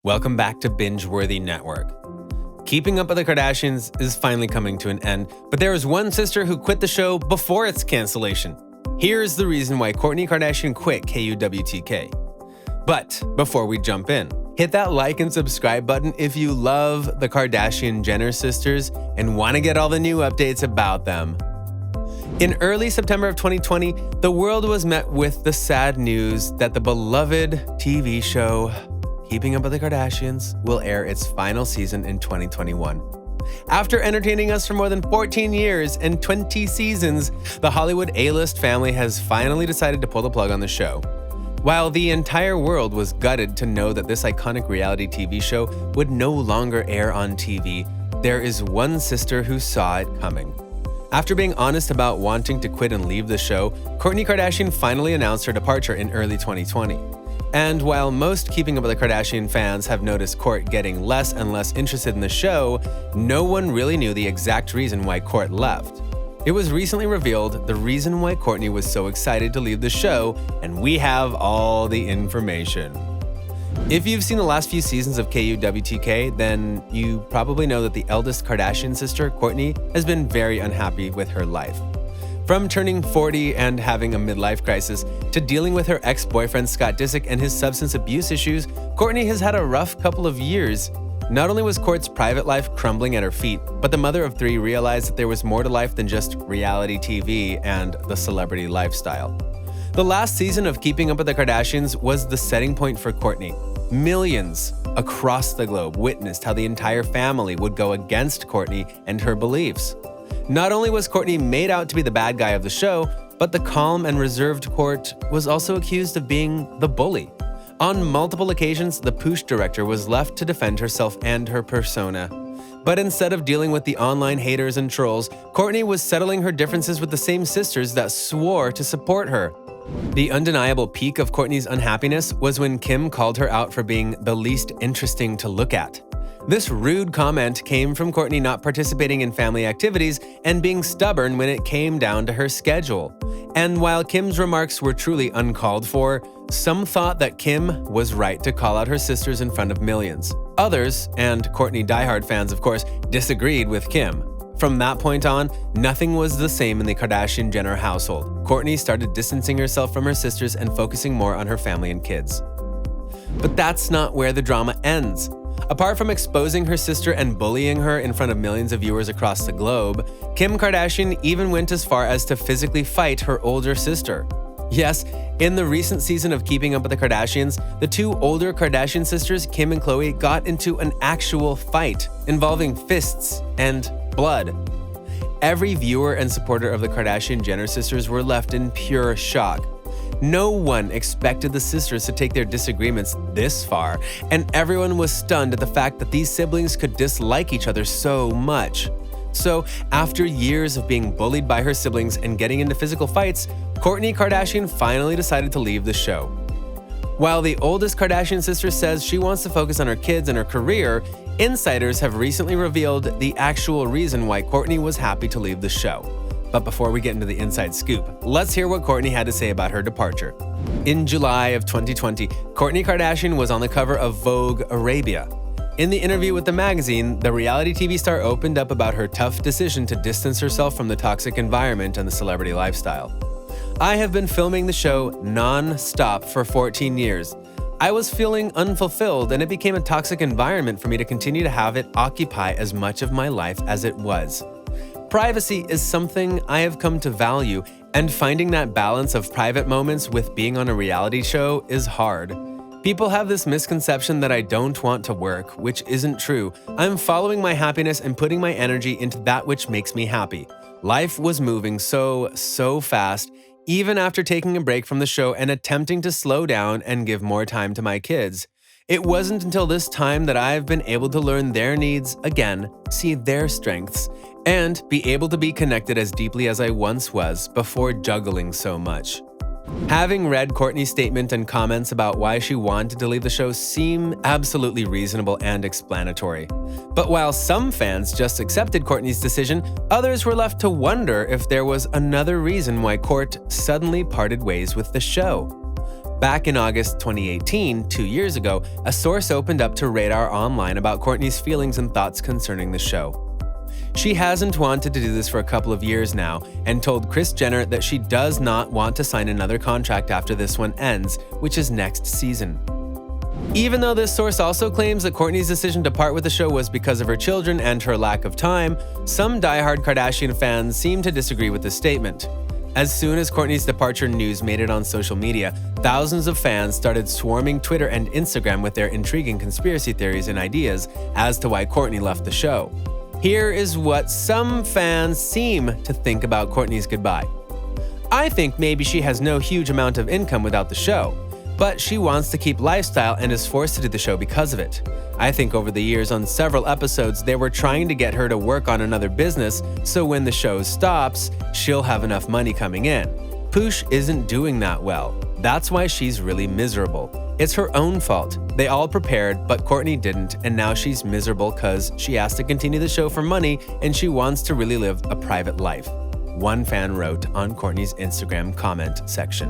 Welcome back to Binge-Worthy Network. Keeping Up with the Kardashians is finally coming to an end, but there is one sister who quit the show before its cancellation. Here's the reason why Kourtney Kardashian quit KUWTK. But before we jump in, hit that like and subscribe button if you love the Kardashian-Jenner sisters and want to get all the new updates about them. In early September of 2020, the world was met with the sad news that the beloved TV show Keeping Up with the Kardashians will air its final season in 2021. After entertaining us for more than 14 years and 20 seasons, the Hollywood A-list family has finally decided to pull the plug on the show. While the entire world was gutted to know that this iconic reality TV show would no longer air on TV, there is one sister who saw it coming. After being honest about wanting to quit and leave the show, Kourtney Kardashian finally announced her departure in early 2020. And while most Keeping Up with the Kardashian fans have noticed Kourt getting less and less interested in the show, no one really knew the exact reason why Kourt left. It was recently revealed the reason why Kourtney was so excited to leave the show, and we have all the information. If you've seen the last few seasons of KUWTK, then you probably know that the eldest Kardashian sister, Kourtney, has been very unhappy with her life. From turning 40 and having a midlife crisis, to dealing with her ex-boyfriend Scott Disick and his substance abuse issues, Kourtney has had a rough couple of years. Not only was Kourt's private life crumbling at her feet, but the mother of three realized that there was more to life than just reality TV and the celebrity lifestyle. The last season of Keeping Up with the Kardashians was the setting point for Kourtney. Millions across the globe witnessed how the entire family would go against Kourtney and her beliefs. Not only was Kourtney made out to be the bad guy of the show, but the calm and reserved Kourt was also accused of being the bully. On multiple occasions, the Poosh director was left to defend herself and her persona. But instead of dealing with the online haters and trolls, Kourtney was settling her differences with the same sisters that swore to support her. The undeniable peak of Kourtney's unhappiness was when Kim called her out for being the least interesting to look at. This rude comment came from Kourtney not participating in family activities and being stubborn when it came down to her schedule. And while Kim's remarks were truly uncalled for, some thought that Kim was right to call out her sisters in front of millions. Others, and Kourtney diehard fans of course, disagreed with Kim. From that point on, nothing was the same in the Kardashian-Jenner household. Kourtney started distancing herself from her sisters and focusing more on her family and kids. But that's not where the drama ends. Apart from exposing her sister and bullying her in front of millions of viewers across the globe, Kim Kardashian even went as far as to physically fight her older sister. Yes, in the recent season of Keeping Up with the Kardashians, the two older Kardashian sisters, Kim and Khloe, got into an actual fight involving fists and blood. Every viewer and supporter of the Kardashian-Jenner sisters were left in pure shock. No one expected the sisters to take their disagreements this far, and everyone was stunned at the fact that these siblings could dislike each other so much. So, after years of being bullied by her siblings and getting into physical fights, Kourtney Kardashian finally decided to leave the show. While the oldest Kardashian sister says she wants to focus on her kids and her career, insiders have recently revealed the actual reason why Kourtney was happy to leave the show. But before we get into the inside scoop, let's hear what Kourtney had to say about her departure. In July of 2020, Kourtney Kardashian was on the cover of Vogue Arabia. In the interview with the magazine, the reality TV star opened up about her tough decision to distance herself from the toxic environment and the celebrity lifestyle. "I have been filming the show non-stop for 14 years. I was feeling unfulfilled, and it became a toxic environment for me to continue to have it occupy as much of my life as it was. Privacy is something I have come to value, and finding that balance of private moments with being on a reality show is hard. People have this misconception that I don't want to work, which isn't true. I'm following my happiness and putting my energy into that which makes me happy. Life was moving so fast, even after taking a break from the show and attempting to slow down and give more time to my kids. It wasn't until this time that I've been able to learn their needs again, see their strengths, and be able to be connected as deeply as I once was before juggling so much." Having read Kourtney's statement and comments about why she wanted to leave the show seem absolutely reasonable and explanatory. But while some fans just accepted Kourtney's decision, others were left to wonder if there was another reason why Kourt suddenly parted ways with the show. Back in August 2018, 2 years ago, a source opened up to Radar Online about Kourtney's feelings and thoughts concerning the show. She hasn't wanted to do this for a couple of years now and told Kris Jenner that she does not want to sign another contract after this one ends, which is next season. Even though this source also claims that Kourtney's decision to part with the show was because of her children and her lack of time, some diehard Kardashian fans seem to disagree with this statement. As soon as Kourtney's departure news made it on social media, thousands of fans started swarming Twitter and Instagram with their intriguing conspiracy theories and ideas as to why Kourtney left the show. Here is what some fans seem to think about Kourtney's goodbye. I think maybe she has no huge amount of income without the show, but she wants to keep lifestyle and is forced to do the show because of it. I think over the years on several episodes they were trying to get her to work on another business so when the show stops, she'll have enough money coming in. Poosh isn't doing that well. That's why she's really miserable. It's her own fault. They all prepared, but Kourtney didn't, and now she's miserable because she has to continue the show for money and she wants to really live a private life. One fan wrote on Kourtney's Instagram comment section.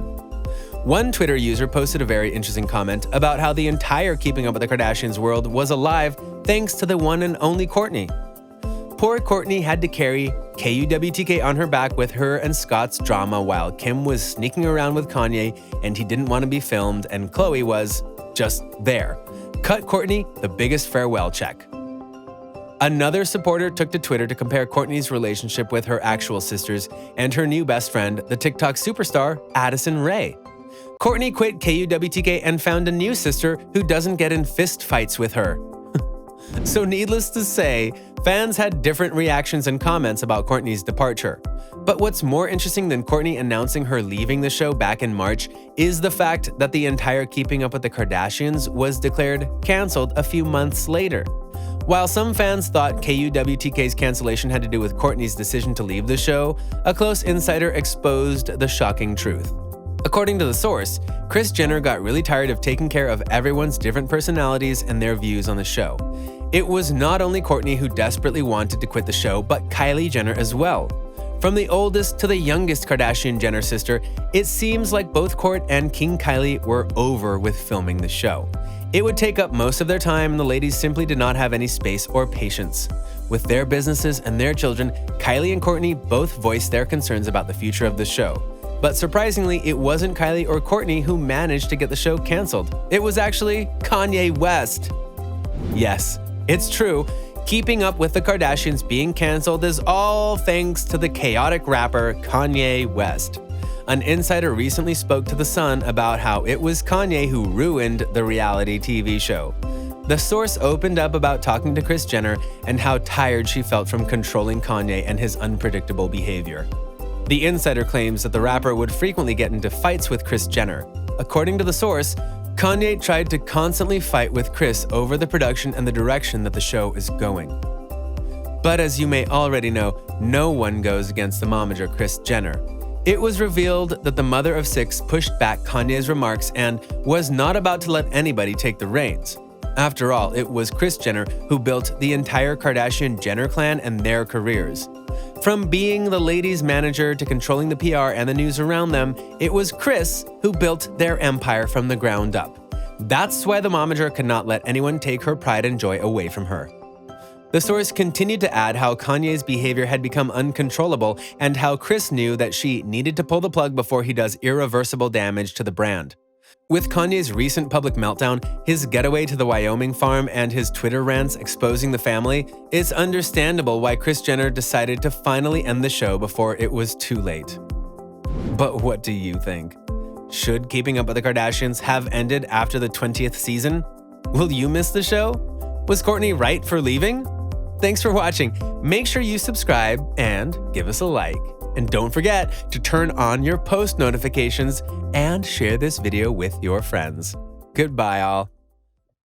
One Twitter user posted a very interesting comment about how the entire Keeping Up with the Kardashians world was alive thanks to the one and only Kourtney. Poor Kourtney had to carry KUWTK on her back with her and Scott's drama while Kim was sneaking around with Kanye and he didn't want to be filmed and Khloe was just there. Cut Kourtney the biggest farewell check. Another supporter took to Twitter to compare Kourtney's relationship with her actual sisters and her new best friend, the TikTok superstar Addison Rae. Kourtney quit KUWTK and found a new sister who doesn't get in fist fights with her. So needless to say, fans had different reactions and comments about Kourtney's departure. But what's more interesting than Kourtney announcing her leaving the show back in March is the fact that the entire Keeping Up with the Kardashians was declared canceled a few months later. While some fans thought KUWTK's cancellation had to do with Kourtney's decision to leave the show, a close insider exposed the shocking truth. According to the source, Kris Jenner got really tired of taking care of everyone's different personalities and their views on the show. It was not only Kourtney who desperately wanted to quit the show, but Kylie Jenner as well. From the oldest to the youngest Kardashian Jenner sister, it seems like both Kourt and King Kylie were over with filming the show. It would take up most of their time and the ladies simply did not have any space or patience. With their businesses and their children, Kylie and Kourtney both voiced their concerns about the future of the show. But surprisingly, it wasn't Kylie or Kourtney who managed to get the show canceled. It was actually Kanye West. Yes, it's true. Keeping Up with the Kardashians being canceled is all thanks to the chaotic rapper Kanye West. An insider recently spoke to The Sun about how it was Kanye who ruined the reality TV show. The source opened up about talking to Kris Jenner and how tired she felt from controlling Kanye and his unpredictable behavior. The insider claims that the rapper would frequently get into fights with Kris Jenner. According to the source, Kanye tried to constantly fight with Kris over the production and the direction that the show is going. But as you may already know, no one goes against the momager Kris Jenner. It was revealed that the mother of six pushed back Kanye's remarks and was not about to let anybody take the reins. After all, it was Kris Jenner who built the entire Kardashian Jenner clan and their careers. From being the ladies' manager to controlling the PR and the news around them, it was Kris who built their empire from the ground up. That's why the momager could not let anyone take her pride and joy away from her. The source continued to add how Kanye's behavior had become uncontrollable and how Kris knew that she needed to pull the plug before he does irreversible damage to the brand. With Kanye's recent public meltdown, his getaway to the Wyoming farm, and his Twitter rants exposing the family, it's understandable why Kris Jenner decided to finally end the show before it was too late. But what do you think? Should Keeping Up with the Kardashians have ended after the 20th season? Will you miss the show? Was Kourtney right for leaving? Thanks for watching. Make sure you subscribe and give us a like. And don't forget to turn on your post notifications and share this video with your friends. Goodbye, all.